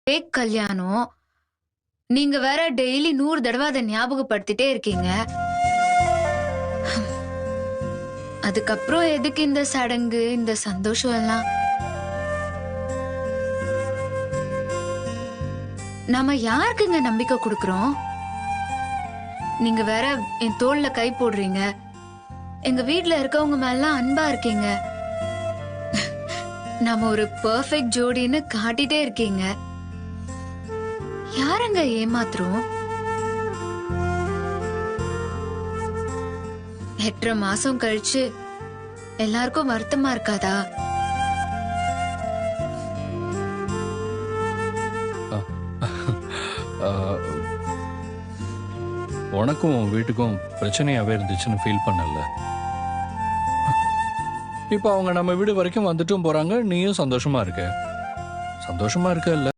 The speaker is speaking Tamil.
ஃபேக் கல்யாணம். நீங்க வேற டெய்லி 100 தடவை அதை ஞாபகப்படுத்திட்டே இருக்கீங்க. அதுக்கப்புறம் எதுக்கு இந்த சடங்கு, இந்த சந்தோஷம் எல்லாம்? நாம யாருக்குங்க நம்பிக்கை கொடுக்கறோம்? நீங்க வேற என் தோள்ல கை போடுறீங்க. எங்க வீட்ல இருக்கவங்க மேல அன்பா இருக்கீங்க. நாம ஒரு பெர்ஃபெக்ட் ஜோடின்னு காட்டிட்டே இருக்கீங்க. யாரங்க ஏமாத்துறோம்? 8.5 மாசம் கழிச்சு எல்லாருக்கும் வருத்தமா இருக்காதா? உனக்கும் உன் வீட்டுக்கும் பிரச்சனையாவே இருந்துச்சுன்னு ஃபீல் பண்ணல. இப்போ அவங்க நம்ம வீடு வரைக்கும் வந்துட்டும் போறாங்க, நீயும் சந்தோஷமா இருக்க இல்ல?